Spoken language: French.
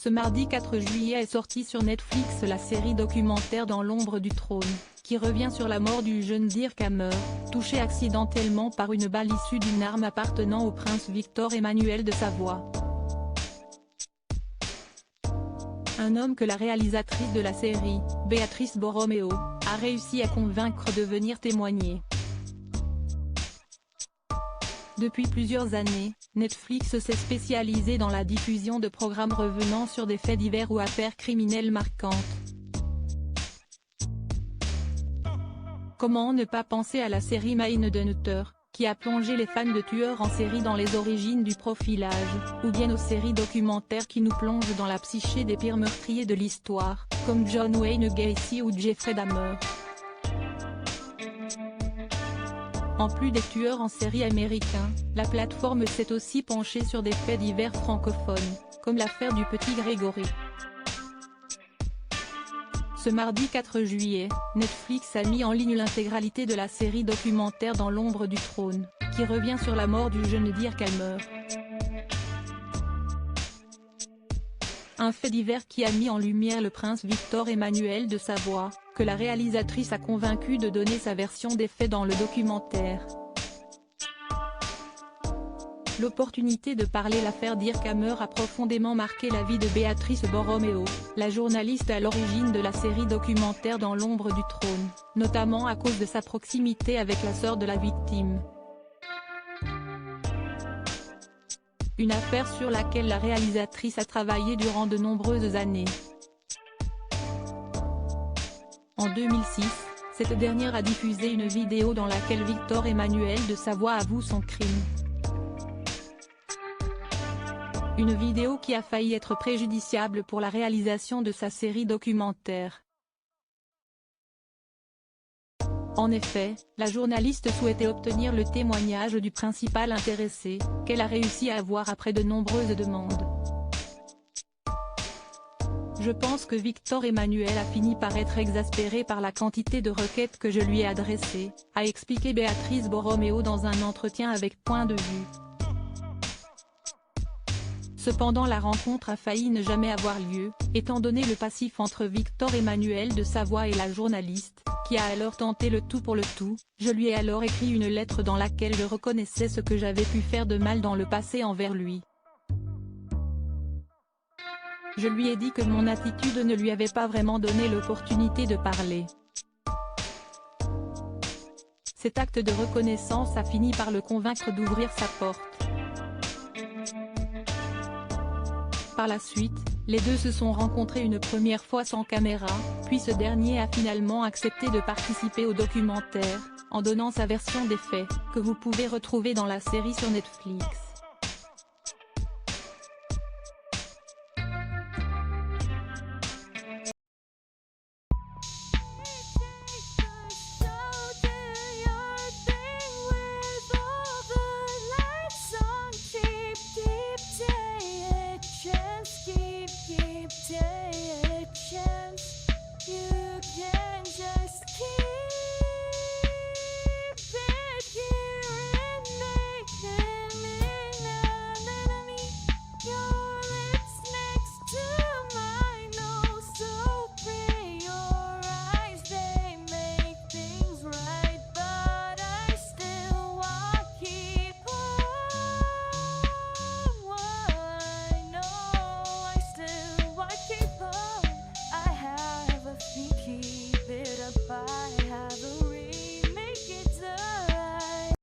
Ce mardi 4 juillet est sortie sur Netflix la série documentaire Dans l'ombre du trône, qui revient sur la mort du jeune Dirk Hammer, touché accidentellement par une balle issue d'une arme appartenant au prince Victor Emmanuel de Savoie. Un homme que la réalisatrice de la série, Béatrice Borroméo, a réussi à convaincre de venir témoigner. Depuis plusieurs années, Netflix s'est spécialisé dans la diffusion de programmes revenant sur des faits divers ou affaires criminelles marquantes. Comment ne pas penser à la série Mindhunter, qui a plongé les fans de tueurs en série dans les origines du profilage, ou bien aux séries documentaires qui nous plongent dans la psyché des pires meurtriers de l'histoire, comme John Wayne Gacy ou Jeffrey Dahmer. En plus des tueurs en série américains, la plateforme s'est aussi penchée sur des faits divers francophones, comme l'affaire du petit Grégory. Ce mardi 4 juillet, Netflix a mis en ligne l'intégralité de la série documentaire Dans l'ombre du trône, qui revient sur la mort du jeune Dirk Hammer. Un fait divers qui a mis en lumière le prince Victor Emmanuel de Savoie, que la réalisatrice a convaincu de donner sa version des faits dans le documentaire. L'opportunité de parler l'affaire Dirk Hammer a profondément marqué la vie de Béatrice Borroméo, la journaliste à l'origine de la série documentaire Dans l'ombre du trône, notamment à cause de sa proximité avec la sœur de la victime. Une affaire sur laquelle la réalisatrice a travaillé durant de nombreuses années. En 2006, cette dernière a diffusé une vidéo dans laquelle Victor Emmanuel de Savoie avoue son crime. Une vidéo qui a failli être préjudiciable pour la réalisation de sa série documentaire. En effet, la journaliste souhaitait obtenir le témoignage du principal intéressé, qu'elle a réussi à avoir après de nombreuses demandes. Je pense que Victor Emmanuel a fini par être exaspéré par la quantité de requêtes que je lui ai adressées, a expliqué Béatrice Borroméo dans un entretien avec Point de vue. Cependant la rencontre a failli ne jamais avoir lieu, étant donné le passif entre Victor Emmanuel de Savoie et la journaliste, qui a alors tenté le tout pour le tout. Je lui ai alors écrit une lettre dans laquelle je reconnaissais ce que j'avais pu faire de mal dans le passé envers lui. Je lui ai dit que mon attitude ne lui avait pas vraiment donné l'opportunité de parler. Cet acte de reconnaissance a fini par le convaincre d'ouvrir sa porte. Par la suite, les deux se sont rencontrés une première fois sans caméra, puis ce dernier a finalement accepté de participer au documentaire, en donnant sa version des faits, que vous pouvez retrouver dans la série sur Netflix.